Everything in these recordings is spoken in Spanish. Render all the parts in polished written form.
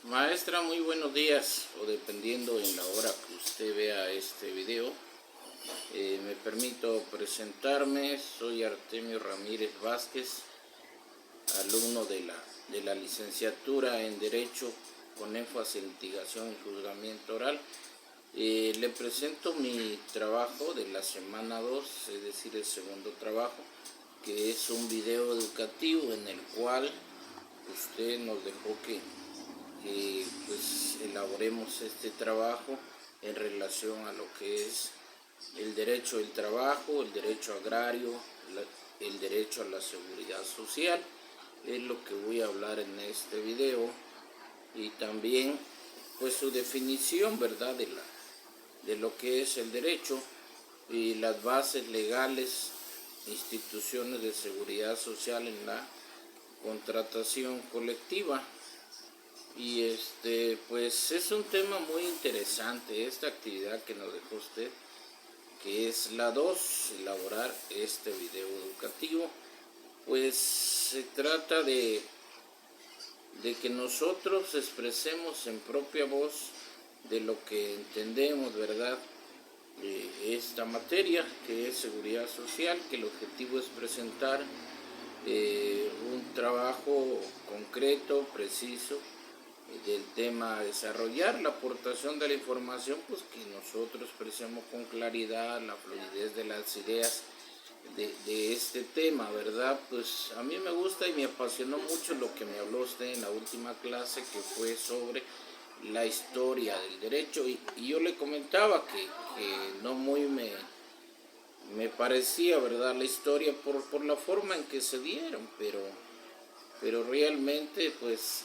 Maestra, muy buenos días, o dependiendo en la hora que usted vea este video. Me permito presentarme, soy Artemio Ramírez Vázquez, alumno de la licenciatura en Derecho con énfasis en litigación y juzgamiento oral. Le presento mi trabajo de la semana 2, es decir, el segundo trabajo, que es un video educativo en el cual usted nos dejó que pues elaboremos este trabajo en relación a lo que es el derecho del trabajo, el derecho agrario, el derecho a la seguridad social. Es lo que voy a hablar en este video, y también pues su definición, ¿verdad?, de lo que es el derecho y las bases legales, instituciones de seguridad social en la contratación colectiva. Y pues es un tema muy interesante esta actividad que nos dejó usted, que es la 2, elaborar este video educativo. Pues se trata de que nosotros expresemos en propia voz de lo que entendemos, ¿verdad?, esta materia que es seguridad social, que el objetivo es presentar un trabajo concreto, preciso, del tema a desarrollar, la aportación de la información, pues que nosotros expresemos con claridad la fluidez de las ideas de este tema, ¿verdad? Pues a mí me gusta y me apasionó mucho lo que me habló usted en la última clase, que fue sobre la historia del derecho, y yo le comentaba que no muy me parecía, ¿verdad?, la historia por la forma en que se dieron, pero realmente pues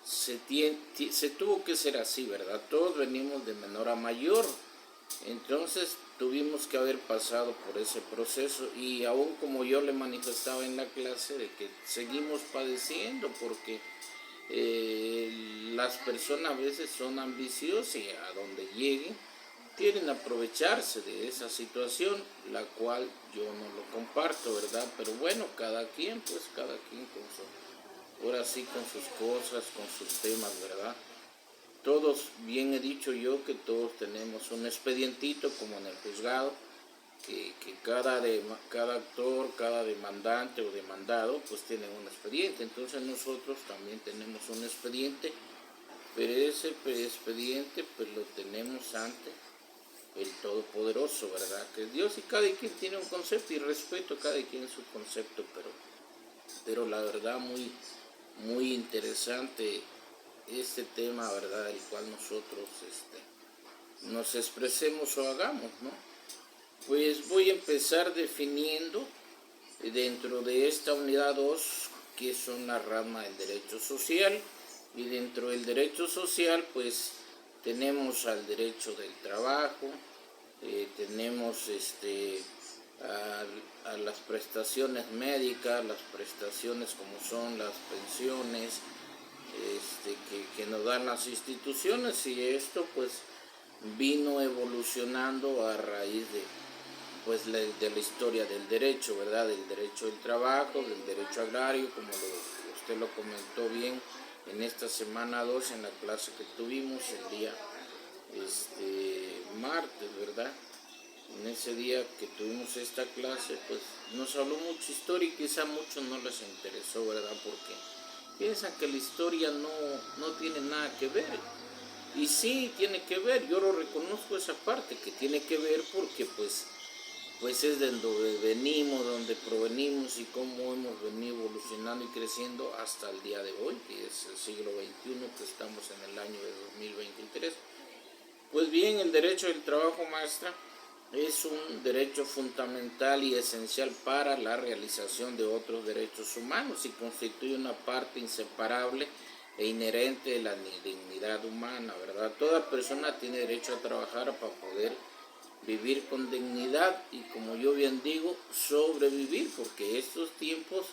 se tuvo que ser así, ¿verdad? Todos venimos de menor a mayor, entonces tuvimos que haber pasado por ese proceso, y aún como yo le manifestaba en la clase, de que seguimos padeciendo porque las personas a veces son ambiciosas y a donde lleguen quieren aprovecharse de esa situación, la cual yo no lo comparto, ¿verdad? Pero bueno, cada quien con su, ahora sí, con sus cosas, con sus temas, ¿verdad? Todos, bien he dicho yo, que todos tenemos un expedientito como en el juzgado, que cada actor, cada demandante o demandado, pues tiene un expediente. Entonces nosotros también tenemos un expediente, pero ese expediente pues lo tenemos ante el Todopoderoso, ¿verdad?, que es Dios, y cada quien tiene un concepto, y respeto cada quien su concepto, pero la verdad muy interesante este tema, ¿verdad?, el cual nosotros nos expresemos o hagamos, ¿no? Pues voy a empezar definiendo dentro de esta unidad 2 que son la rama del derecho social, y dentro del derecho social pues tenemos al derecho del trabajo, tenemos a las prestaciones médicas, las prestaciones como son las pensiones que nos dan las instituciones, y esto pues vino evolucionando a raíz de la historia del derecho, ¿verdad?, del derecho del trabajo, del derecho agrario, como usted lo comentó bien en esta semana 2 en la clase que tuvimos el día martes, ¿verdad? En ese día que tuvimos esta clase, pues nos habló mucha historia, y quizá a muchos no les interesó, ¿verdad?, porque piensan que la historia no tiene nada que ver. Y sí, tiene que ver, yo lo reconozco esa parte, que tiene que ver porque pues es de donde venimos, donde provenimos, y cómo hemos venido evolucionando y creciendo hasta el día de hoy, que es el siglo XXI, que estamos en el año de 2023. Pues bien, el derecho del trabajo, maestra, es un derecho fundamental y esencial para la realización de otros derechos humanos, y constituye una parte inseparable e inherente de la dignidad humana, ¿verdad? Toda persona tiene derecho a trabajar para poder vivir con dignidad y, como yo bien digo, sobrevivir, porque estos tiempos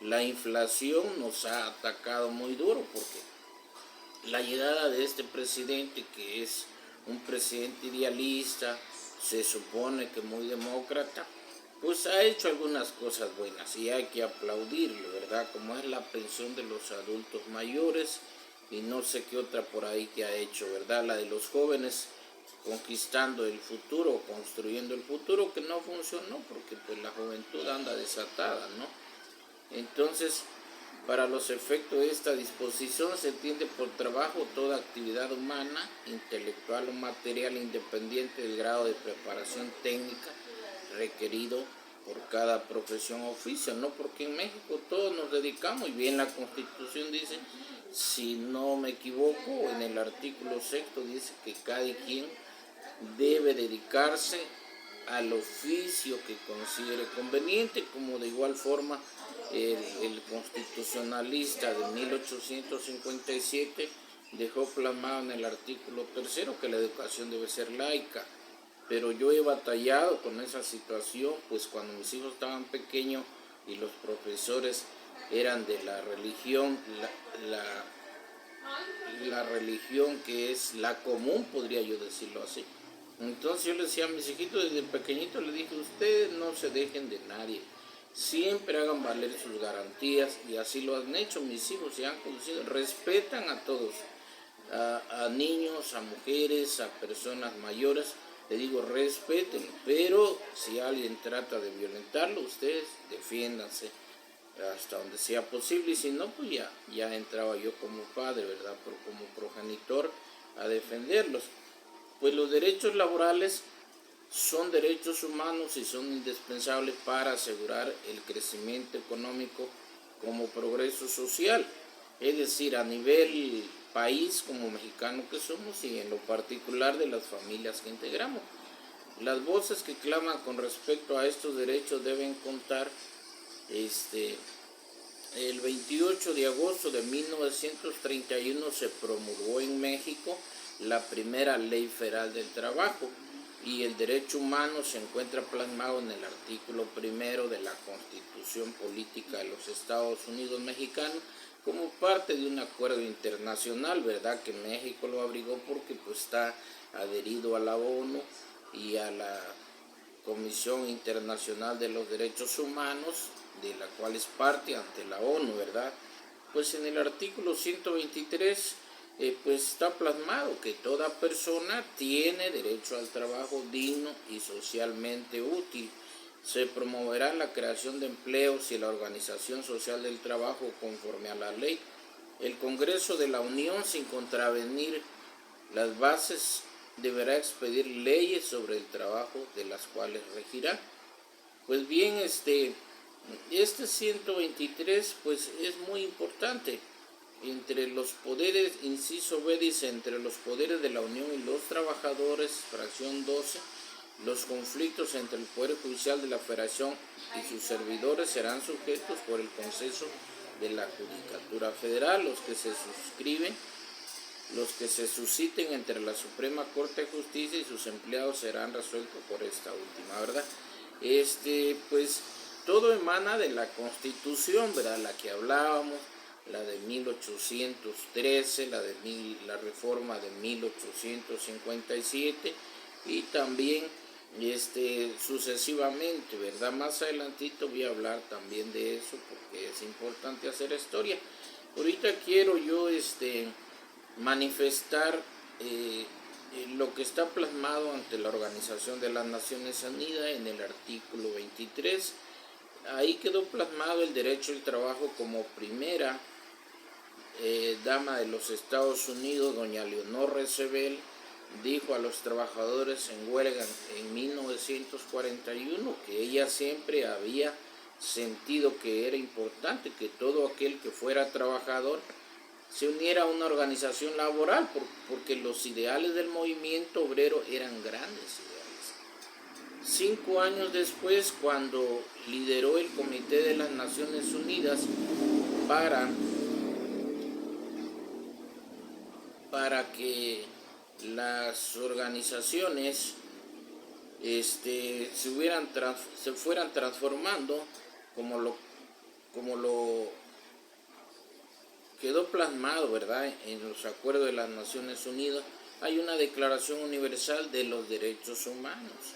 la inflación nos ha atacado muy duro, porque la llegada de este presidente, que es un presidente idealista, se supone que muy demócrata, pues ha hecho algunas cosas buenas y hay que aplaudirle, ¿verdad?, como es la pensión de los adultos mayores, y no sé qué otra por ahí que ha hecho, ¿verdad? La de los jóvenes conquistando el futuro, construyendo el futuro, que no funcionó porque pues la juventud anda desatada, ¿no? Entonces, para los efectos de esta disposición se entiende por trabajo toda actividad humana, intelectual o material independiente del grado de preparación técnica requerido por cada profesión o oficio, ¿no? Porque en México todos nos dedicamos, y bien la Constitución dice, si no me equivoco, en el artículo 6 dice que cada quien debe dedicarse al oficio que considere conveniente, como de igual forma el constitucionalista de 1857 dejó plasmado en el artículo 3 que la educación debe ser laica. Pero yo he batallado con esa situación, pues cuando mis hijos estaban pequeños y los profesores eran de la religión, la religión que es la común, podría yo decirlo así. Entonces yo le decía a mis hijitos desde pequeñito, le dije, ustedes no se dejen de nadie, siempre hagan valer sus garantías, y así lo han hecho mis hijos, se han conducido, respetan a todos, a niños, a mujeres, a personas mayores. Le digo, respeten, pero si alguien trata de violentarlo, ustedes defiéndanse hasta donde sea posible, y si no, pues ya entraba yo como padre, ¿verdad? Pero como progenitor a defenderlos. Pues los derechos laborales son derechos humanos y son indispensables para asegurar el crecimiento económico como progreso social, es decir, a nivel país como mexicano que somos y en lo particular de las familias que integramos. Las voces que claman con respecto a estos derechos deben contar. El 28 de agosto de 1931 se promulgó en México la primera Ley Federal del Trabajo, y el derecho humano se encuentra plasmado en el artículo 1 de la Constitución Política de los Estados Unidos Mexicanos como parte de un acuerdo internacional, ¿verdad? Que México lo abrigó porque pues está adherido a la ONU y a la Comisión Internacional de los Derechos Humanos, de la cual es parte ante la ONU, ¿verdad? Pues en el artículo 123 pues está plasmado que toda persona tiene derecho al trabajo digno y socialmente útil. Se promoverá la creación de empleos y la organización social del trabajo conforme a la ley. El Congreso de la Unión, sin contravenir las bases, deberá expedir leyes sobre el trabajo de las cuales regirá. Pues bien, este 123 pues es muy importante. Entre los poderes, inciso B dice, entre los poderes de la Unión y los trabajadores, fracción 12, los conflictos entre el Poder Judicial de la Federación y sus servidores serán sujetos por el Consejo de la Judicatura Federal. Los que se susciten entre la Suprema Corte de Justicia y sus empleados serán resueltos por esta última, ¿verdad? Pues todo emana de la Constitución, ¿verdad? La que hablábamos, la de 1813, la reforma de 1857 y también sucesivamente, ¿verdad? Más adelantito voy a hablar también de eso porque es importante hacer historia. Ahorita quiero yo manifestar lo que está plasmado ante la Organización de las Naciones Unidas en el artículo 23. Ahí quedó plasmado el derecho al trabajo como primera dama de los Estados Unidos, doña Leonor Roosevelt, dijo a los trabajadores en huelga en 1941 que ella siempre había sentido que era importante que todo aquel que fuera trabajador se uniera a una organización laboral, porque los ideales del movimiento obrero eran grandes ideales. 5 años después, cuando lideró el Comité de las Naciones Unidas para que las organizaciones se fueran transformando como lo quedó plasmado, ¿verdad? En los acuerdos de las Naciones Unidas hay una Declaración Universal de los Derechos Humanos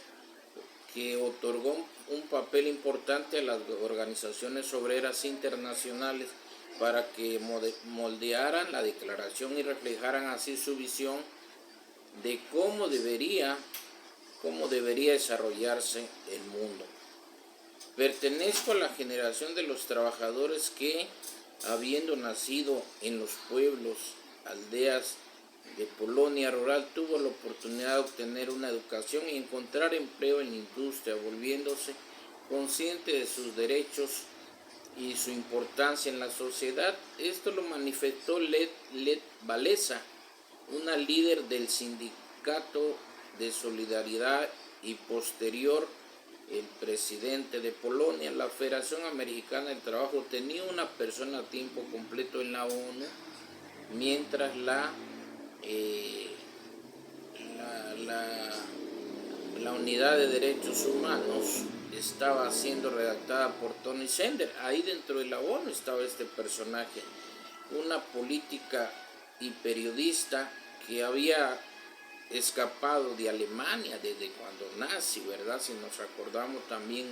que otorgó un papel importante a las organizaciones obreras internacionales para que moldearan la declaración y reflejaran así su visión de cómo debería desarrollarse el mundo. Pertenezco a la generación de los trabajadores que, habiendo nacido en los pueblos, aldeas de Polonia rural, tuvo la oportunidad de obtener una educación y encontrar empleo en la industria, volviéndose consciente de sus derechos y su importancia en la sociedad. Esto lo manifestó Lech Walesa, una líder del sindicato de Solidaridad y posterior el presidente de Polonia. La Federación Americana del Trabajo tenía una persona a tiempo completo en la ONU, mientras la Unidad de Derechos Humanos estaba siendo redactada por Tony Sender. Ahí dentro de la ONU estaba este personaje, una política y periodista que había escapado de Alemania desde cuando nazi, ¿verdad? Si nos acordamos también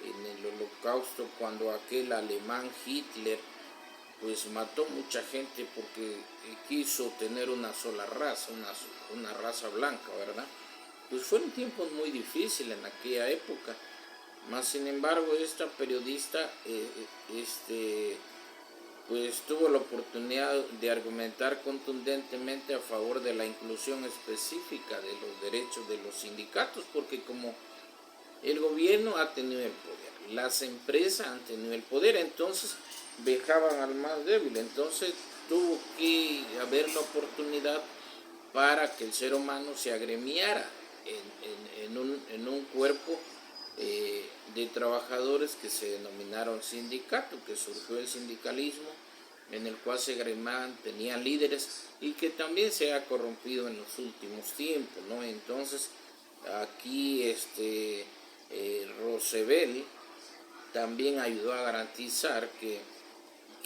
en el Holocausto, cuando aquel alemán Hitler pues mató mucha gente porque quiso tener una sola raza, una raza blanca, ¿verdad? Pues fueron tiempos muy difíciles en aquella época. Mas sin embargo, esta periodista pues tuvo la oportunidad de argumentar contundentemente a favor de la inclusión específica de los derechos de los sindicatos, porque como el gobierno ha tenido el poder, las empresas han tenido el poder, entonces vejaban al más débil. Entonces tuvo que haber la oportunidad para que el ser humano se agremiara en un cuerpo de trabajadores que se denominaron sindicato, que surgió el sindicalismo, en el cual se agremaban, tenían líderes y que también se ha corrompido en los últimos tiempos, ¿no? Entonces aquí Roosevelt también ayudó a garantizar que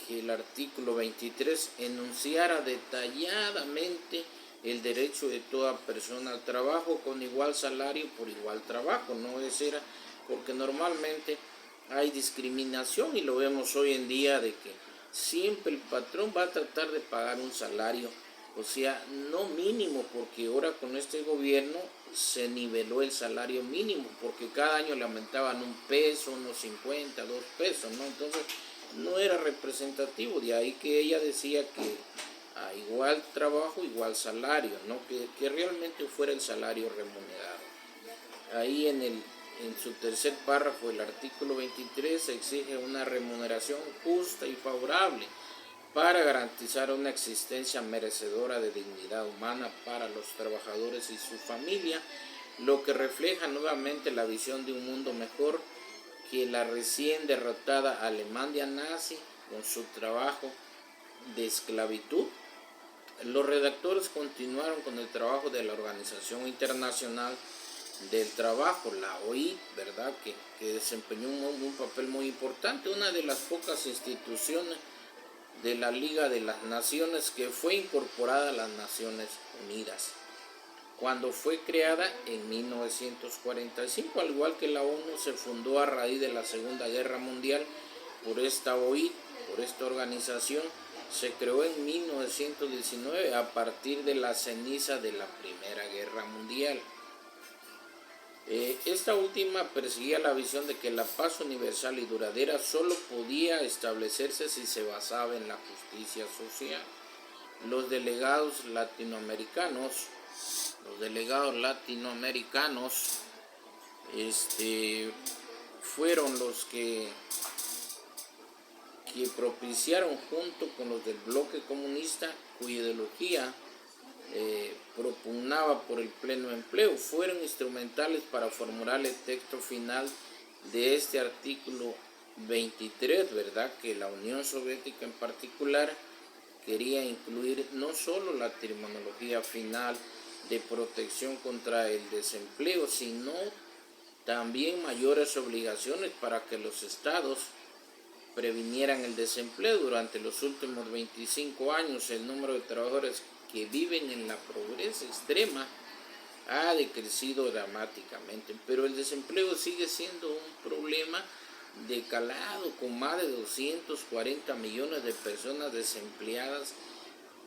el artículo 23 enunciara detalladamente el derecho de toda persona al trabajo con igual salario por igual trabajo. No es era porque normalmente hay discriminación y lo vemos hoy en día de que siempre el patrón va a tratar de pagar un salario, o sea, no mínimo, porque ahora con este gobierno se niveló el salario mínimo, porque cada año le aumentaban un peso, unos 50, 2 pesos, ¿no? Entonces no era representativo, de ahí que ella decía que a igual trabajo, igual salario, ¿no? Que realmente fuera el salario remunerado. Ahí en su tercer párrafo, el artículo 23 exige una remuneración justa y favorable para garantizar una existencia merecedora de dignidad humana para los trabajadores y su familia, lo que refleja nuevamente la visión de un mundo mejor que la recién derrotada Alemania nazi con su trabajo de esclavitud. Los redactores continuaron con el trabajo de la Organización Internacional del Trabajo, la OIT, ¿verdad? Que desempeñó un papel muy importante, una de las pocas instituciones de la Liga de las Naciones que fue incorporada a las Naciones Unidas cuando fue creada en 1945, al igual que la ONU se fundó a raíz de la Segunda Guerra Mundial. Por esta OIT, por esta organización, se creó en 1919 a partir de la ceniza de la Primera Guerra Mundial. Esta última perseguía la visión de que la paz universal y duradera solo podía establecerse si se basaba en la justicia social. Los delegados latinoamericanos fueron los que propiciaron, junto con los del bloque comunista, cuya ideología propugnaba por el pleno empleo, fueron instrumentales para formular el texto final de este artículo 23, ¿verdad? Que la Unión Soviética en particular quería incluir no solo la terminología final de protección contra el desempleo, sino también mayores obligaciones para que los estados previnieran el desempleo. Durante los últimos 25 años, el número de trabajadores que viven en la pobreza extrema ha decrecido dramáticamente, pero el desempleo sigue siendo un problema de calado, con más de 240 millones de personas desempleadas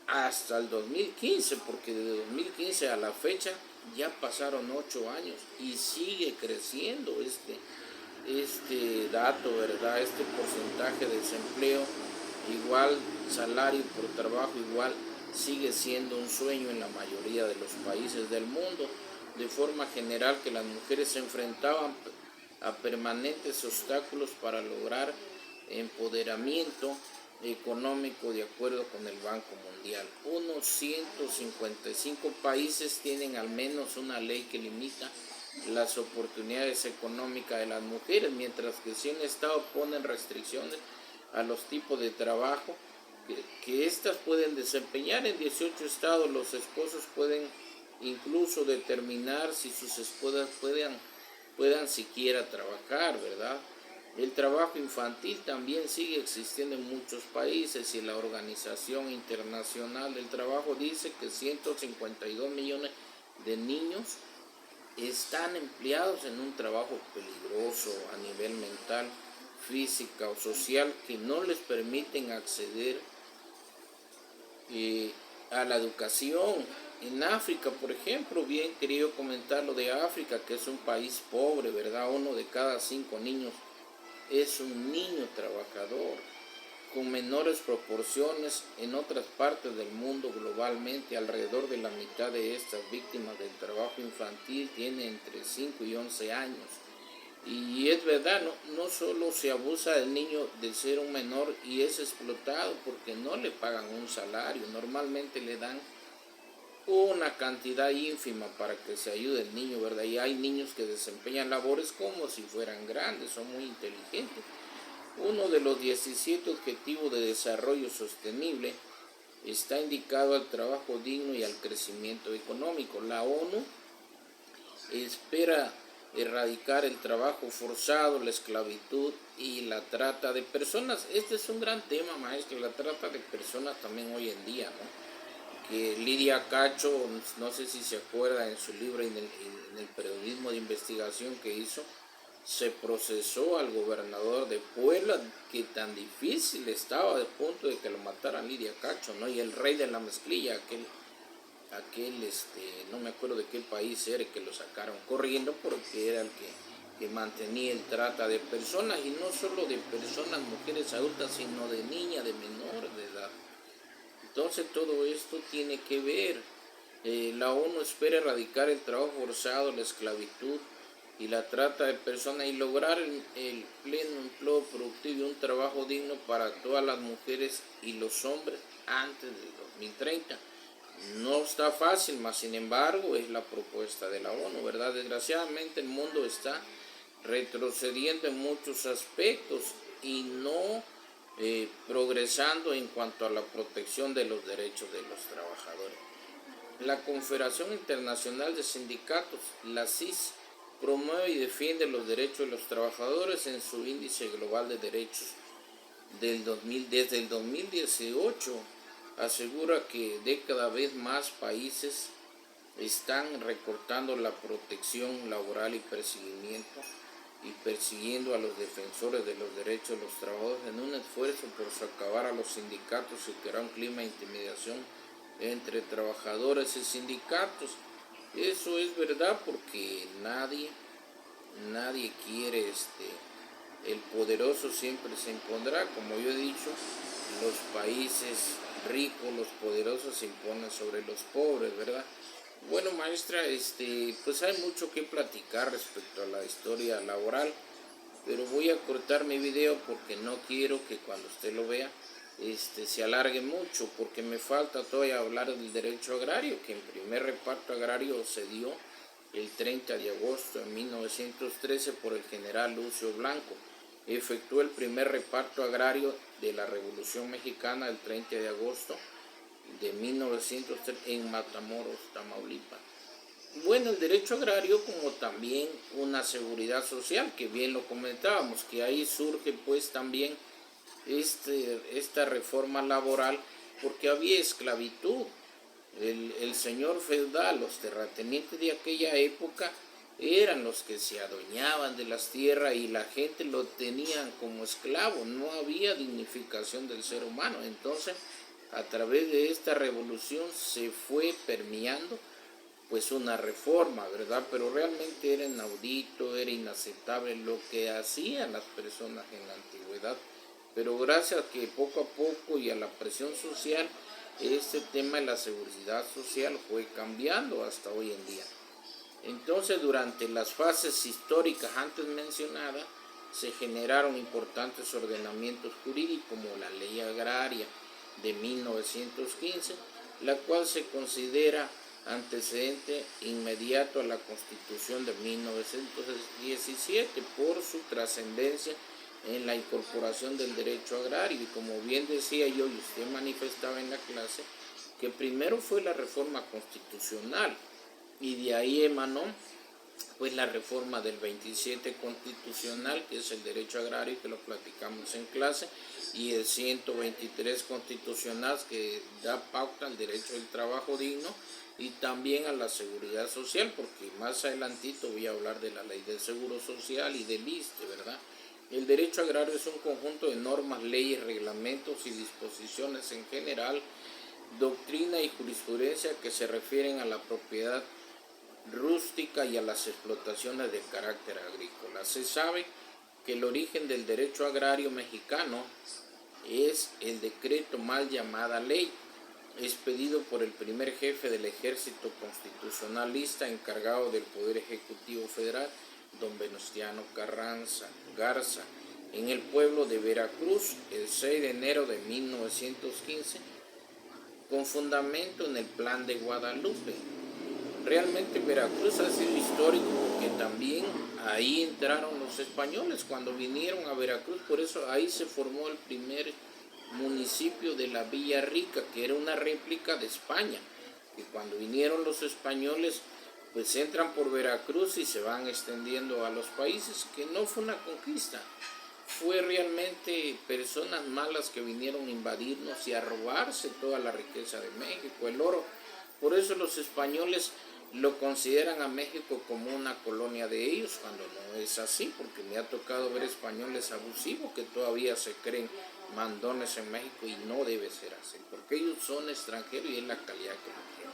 hasta el 2015, porque de 2015 a la fecha ya pasaron 8 años y sigue creciendo este dato, ¿verdad? Este porcentaje de desempleo, igual salario por trabajo, igual sigue siendo un sueño en la mayoría de los países del mundo, de forma general que las mujeres se enfrentaban a permanentes obstáculos para lograr empoderamiento económico de acuerdo con el Banco Mundial. Unos 155 países tienen al menos una ley que limita las oportunidades económicas de las mujeres, mientras que 100 estados ponen restricciones a los tipos de trabajo que éstas pueden desempeñar. En 18 estados los esposos pueden incluso determinar si sus esposas puedan siquiera trabajar, ¿verdad? El trabajo infantil también sigue existiendo en muchos países y la Organización Internacional del Trabajo dice que 152 millones de niños están empleados en un trabajo peligroso a nivel mental, física o social, que no les permiten acceder a la educación. En África, por ejemplo, bien quería comentar lo de África, que es un país pobre, ¿verdad? 1 de cada 5 niños es un niño trabajador, con menores proporciones. En otras partes del mundo globalmente, alrededor de la mitad de estas víctimas del trabajo infantil tienen entre 5 y 11 años. Y es verdad, no solo se abusa del niño de ser un menor y es explotado porque no le pagan un salario, normalmente le dan una cantidad ínfima para que se ayude el niño, ¿verdad? Y hay niños que desempeñan labores como si fueran grandes, son muy inteligentes. Uno de los 17 Objetivos de Desarrollo Sostenible está indicado al trabajo digno y al crecimiento económico. La ONU espera erradicar el trabajo forzado, la esclavitud y la trata de personas. Este es un gran tema, maestro, la trata de personas también hoy en día, ¿no? Que Lidia Cacho, no sé si se acuerda, en su libro, en el periodismo de investigación que hizo, se procesó al gobernador de Puebla, que tan difícil estaba de punto de que lo mataran Lidia Cacho, ¿no? Y el rey de la mezclilla, aquel no me acuerdo de qué país era, que lo sacaron corriendo porque era el que mantenía el trata de personas, y no solo de personas, mujeres adultas, sino de niñas, de menores de edad. Entonces todo esto tiene que ver. La ONU espera erradicar el trabajo forzado, la esclavitud y la trata de personas y lograr el pleno empleo productivo y un trabajo digno para todas las mujeres y los hombres antes del 2030. No está fácil, mas sin embargo es la propuesta de la ONU, ¿verdad? Desgraciadamente el mundo está retrocediendo en muchos aspectos y no progresando en cuanto a la protección de los derechos de los trabajadores. La Confederación Internacional de Sindicatos, la CIS, promueve y defiende los derechos de los trabajadores en su índice global de derechos desde el 2018. Asegura que cada vez más países están recortando la protección laboral y persiguiendo a los defensores de los derechos de los trabajadores en un esfuerzo por socavar a los sindicatos y crear un clima de intimidación entre trabajadores y sindicatos. Eso es verdad, porque nadie quiere, el poderoso siempre se impondrá. Como yo he dicho, los países ricos, los poderosos se imponen sobre los pobres, ¿verdad? Bueno, maestra, pues hay mucho que platicar respecto a la historia laboral, pero voy a cortar mi video porque no quiero que cuando usted lo vea se alargue mucho, porque me falta todavía hablar del derecho agrario, que en primer reparto agrario se dio el 30 de agosto de 1913 por el general Lucio Blanco. Efectuó el primer reparto agrario de la Revolución Mexicana el 30 de agosto de 1903 en Matamoros, Tamaulipas. Bueno, el derecho agrario, como también una seguridad social, que bien lo comentábamos, que ahí surge pues también esta reforma laboral, porque había esclavitud. El señor feudal, los terratenientes de aquella época, eran los que se adueñaban de las tierras y la gente lo tenían como esclavo, no había dignificación del ser humano. Entonces, a través de esta revolución se fue permeando pues una reforma, ¿verdad? Pero realmente era inaudito, era inaceptable lo que hacían las personas en la antigüedad. Pero gracias a que poco a poco y a la presión social, este tema de la seguridad social fue cambiando hasta hoy en día. Entonces, durante las fases históricas antes mencionadas, se generaron importantes ordenamientos jurídicos como la Ley Agraria de 1915, la cual se considera antecedente inmediato a la Constitución de 1917 por su trascendencia en la incorporación del derecho agrario. Y como bien decía yo y usted manifestaba en la clase, que primero fue la reforma constitucional y de ahí emanó pues la reforma del 27 constitucional, que es el derecho agrario, que lo platicamos en clase, y el 123 constitucional, que da pauta al derecho del trabajo digno y también a la seguridad social, porque más adelantito voy a hablar de la ley del seguro social y del ISSSTE, ¿verdad? El derecho agrario es un conjunto de normas, leyes, reglamentos y disposiciones en general, doctrina y jurisprudencia que se refieren a la propiedad rústica y a las explotaciones de carácter agrícola. Se sabe que el origen del derecho agrario mexicano es el decreto mal llamada ley, expedido por el primer jefe del ejército constitucionalista encargado del Poder Ejecutivo Federal, don Venustiano Carranza Garza, en el pueblo de Veracruz, el 6 de enero de 1915, con fundamento en el Plan de Guadalupe. Realmente Veracruz ha sido histórico porque también ahí entraron los españoles cuando vinieron a Veracruz, por eso ahí se formó el primer municipio de la Villa Rica, que era una réplica de España, y cuando vinieron los españoles pues entran por Veracruz y se van extendiendo a los países, que no fue una conquista, fue realmente personas malas que vinieron a invadirnos y a robarse toda la riqueza de México, el oro. Por eso los españoles lo consideran a México como una colonia de ellos, cuando no es así, porque me ha tocado ver españoles abusivos que todavía se creen mandones en México y no debe ser así, porque ellos son extranjeros y es la calidad que lo tienen.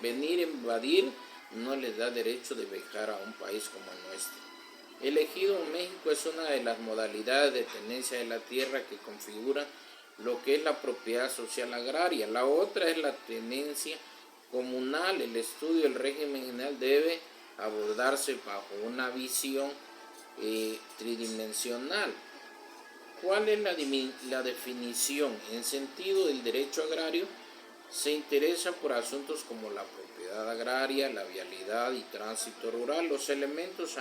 Venir a invadir no les da derecho de viajar a un país como el nuestro. El ejido en México es una de las modalidades de tenencia de la tierra que configura lo que es la propiedad social agraria. La otra es la tenencia comunal. El estudio del régimen general debe abordarse bajo una visión tridimensional. ¿Cuál es la definición? En sentido del derecho agrario, se interesa por asuntos como la propiedad agraria, la vialidad y tránsito rural, los elementos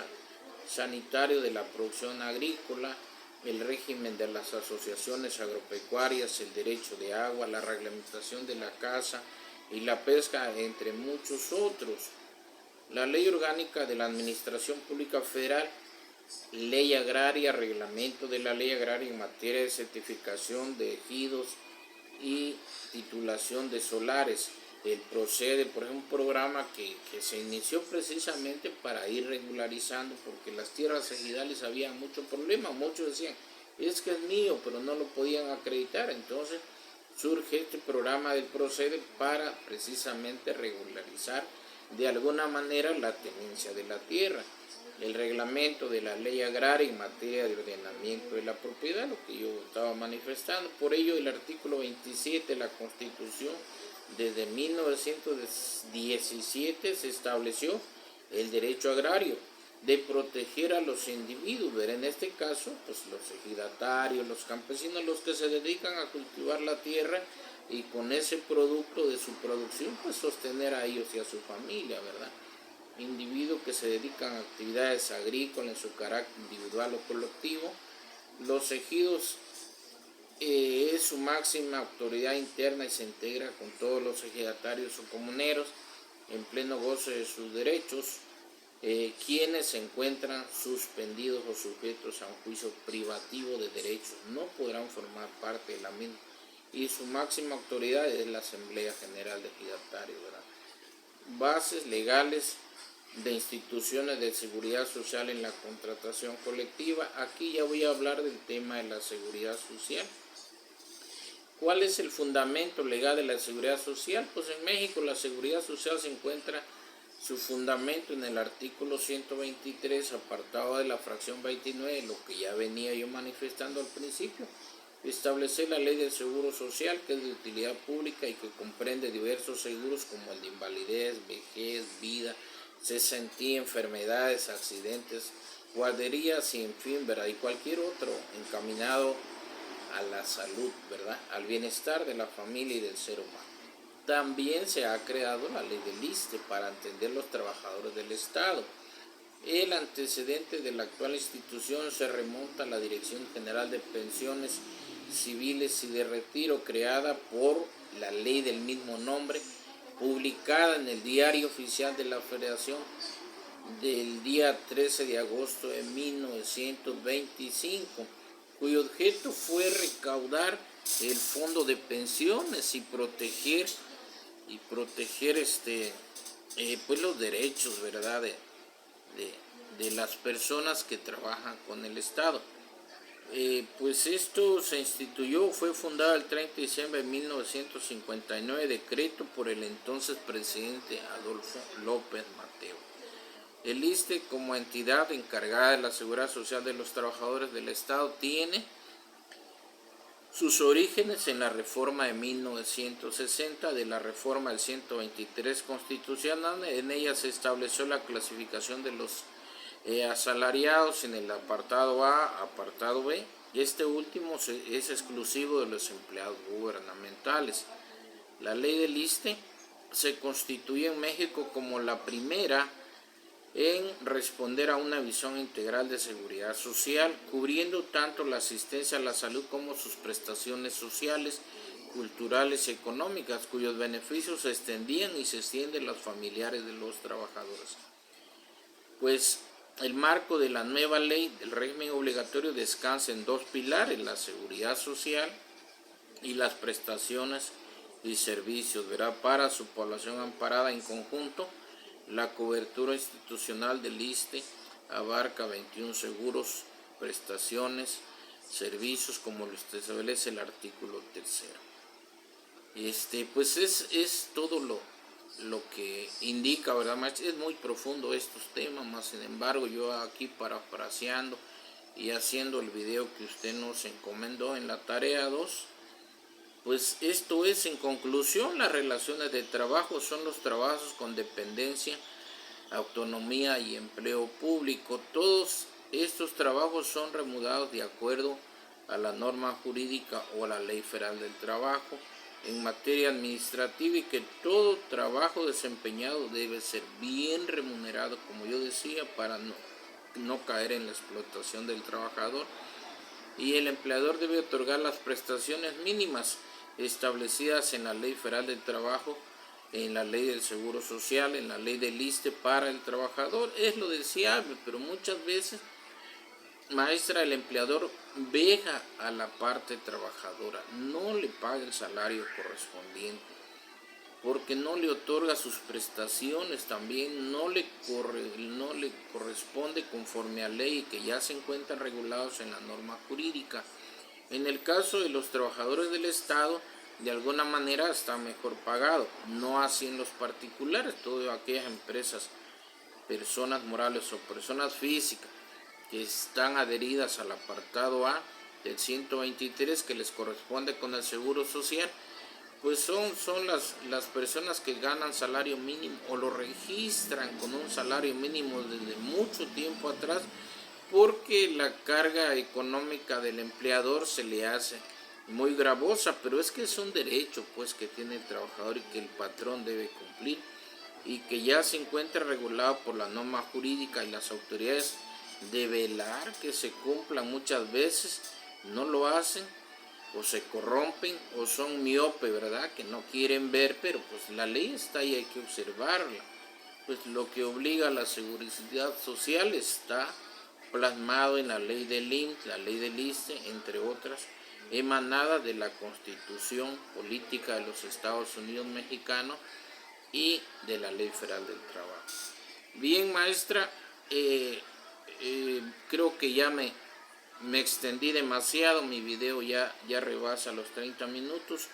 sanitarios de la producción agrícola, el régimen de las asociaciones agropecuarias, el derecho de agua, la reglamentación de la caza y la pesca, entre muchos otros. La Ley Orgánica de la Administración Pública Federal, Ley Agraria, reglamento de la Ley Agraria en materia de certificación de ejidos y titulación de solares. El procede, por ejemplo, un programa que se inició precisamente para ir regularizando, porque las tierras ejidales había mucho problema. Muchos decían, es que es mío, pero no lo podían acreditar. Entonces surge este programa del procede para precisamente regularizar de alguna manera la tenencia de la tierra. El reglamento de la ley agraria en materia de ordenamiento de la propiedad, lo que yo estaba manifestando. Por ello, el artículo 27 de la Constitución, desde 1917, se estableció el derecho agrario de proteger a los individuos, pero en este caso, pues los ejidatarios, los campesinos, los que se dedican a cultivar la tierra y con ese producto de su producción, pues sostener a ellos y a su familia, ¿verdad? Individuos que se dedican a actividades agrícolas en su carácter individual o colectivo. Los ejidos es su máxima autoridad interna y se integra con todos los ejidatarios o comuneros en pleno goce de sus derechos, quienes se encuentran suspendidos o sujetos a un juicio privativo de derechos no podrán formar parte de la misma, y su máxima autoridad es la Asamblea General de Ejidatarios, ¿verdad? Bases legales de instituciones de seguridad social en la contratación colectiva. Aquí ya voy a hablar del tema de la seguridad social. ¿Cuál es el fundamento legal de la seguridad social? Pues en México la seguridad social se encuentra su fundamento en el artículo 123, apartado de la fracción 29, lo que ya venía yo manifestando al principio. Establecer la ley del seguro social, que es de utilidad pública y que comprende diversos seguros como el de invalidez, vejez, vida, cesantía, enfermedades, accidentes, guarderías y en fin, ¿verdad? Y cualquier otro encaminado a la salud, ¿verdad? Al bienestar de la familia y del ser humano. También se ha creado la ley del ISSSTE para atender los trabajadores del Estado. El antecedente de la actual institución se remonta a la Dirección General de Pensiones Civiles y de Retiro, creada por la ley del mismo nombre, publicada en el Diario Oficial de la Federación del día 13 de agosto de 1925, cuyo objeto fue recaudar el fondo de pensiones y proteger pues los derechos, ¿verdad?, de las personas que trabajan con el Estado. Pues esto se instituyó, fue fundado el 30 de diciembre de 1959, decreto por el entonces presidente Adolfo López Mateo. El ISSSTE, como entidad encargada de la seguridad social de los trabajadores del Estado, tiene sus orígenes en la reforma de 1960, de la reforma del 123 constitucional. En ella se estableció la clasificación de los asalariados en el apartado A, apartado B. Este último es exclusivo de los empleados gubernamentales. La ley del ISSSTE se constituye en México como la primera en responder a una visión integral de seguridad social, cubriendo tanto la asistencia a la salud como sus prestaciones sociales, culturales y económicas, cuyos beneficios se extendían y se extienden a los familiares de los trabajadores. Pues el marco de la nueva ley del régimen obligatorio descansa en dos pilares: la seguridad social y las prestaciones y servicios, ¿verdad?, para su población amparada. En conjunto, la cobertura institucional del ISSSTE abarca 21 seguros, prestaciones, servicios, como lo establece el artículo 3. Pues es todo lo que indica, ¿verdad, maestro? Es muy profundo estos temas, más sin embargo yo aquí parafraseando y haciendo el video que usted nos encomendó en la tarea 2, pues esto es, en conclusión, las relaciones de trabajo son los trabajos con dependencia, autonomía y empleo público. Todos estos trabajos son remunerados de acuerdo a la norma jurídica o a la Ley Federal del Trabajo en materia administrativa, y que todo trabajo desempeñado debe ser bien remunerado, como yo decía, para no caer en la explotación del trabajador, y el empleador debe otorgar las prestaciones mínimas establecidas en la Ley Federal del Trabajo, en la Ley del Seguro Social, en la Ley del ISSSTE para el trabajador. Es lo deseable, pero muchas veces, maestra, el empleador veja a la parte trabajadora, no le paga el salario correspondiente, porque no le otorga sus prestaciones, también no le corresponde conforme a ley, que ya se encuentran regulados en la norma jurídica. En el caso de los trabajadores del Estado, de alguna manera está mejor pagado, no así en los particulares. Todas aquellas empresas, personas morales o personas físicas que están adheridas al apartado A del 123, que les corresponde con el Seguro Social, pues son las personas que ganan salario mínimo o lo registran con un salario mínimo desde mucho tiempo atrás, porque la carga económica del empleador se le hace muy gravosa, pero es que es un derecho pues que tiene el trabajador y que el patrón debe cumplir, y que ya se encuentra regulado por la norma jurídica, y las autoridades de velar que se cumpla. Muchas veces no lo hacen, o se corrompen, o son miopes, ¿verdad?, que no quieren ver, pero pues la ley está ahí, hay que observarla. Pues lo que obliga a la seguridad social está plasmado en la ley del IMSS, la ley del ISSSTE, entre otras, emanada de la Constitución Política de los Estados Unidos Mexicanos y de la Ley Federal del Trabajo. Bien, maestra, creo que ya me extendí demasiado, mi video ya rebasa los 30 minutos.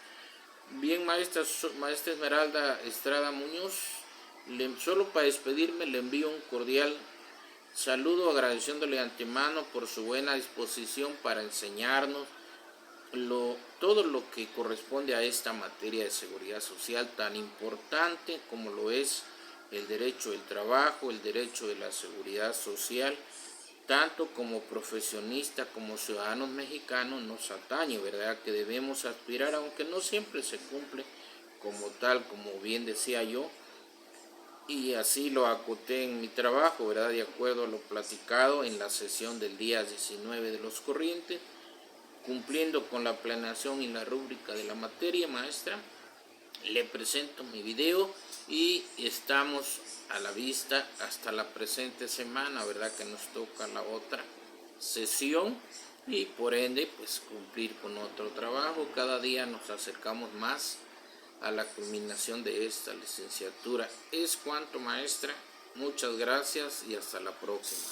Bien, maestra Esmeralda Estrada Muñoz, solo para despedirme le envío un cordial saludo, agradeciéndole de antemano por su buena disposición para enseñarnos todo lo que corresponde a esta materia de seguridad social tan importante como lo es el derecho del trabajo, el derecho de la seguridad social, tanto como profesionista como ciudadanos mexicanos nos atañe, ¿verdad? Que debemos aspirar, aunque no siempre se cumple como tal, como bien decía yo, y así lo acoté en mi trabajo, ¿verdad? De acuerdo a lo platicado en la sesión del día 19 de los corrientes, cumpliendo con la planeación y la rúbrica de la materia, maestra. Le presento mi video y estamos a la vista hasta la presente semana, ¿verdad? Que nos toca la otra sesión y por ende pues cumplir con otro trabajo. Cada día nos acercamos más a la culminación de esta licenciatura. Es cuanto, maestra. Muchas gracias y hasta la próxima.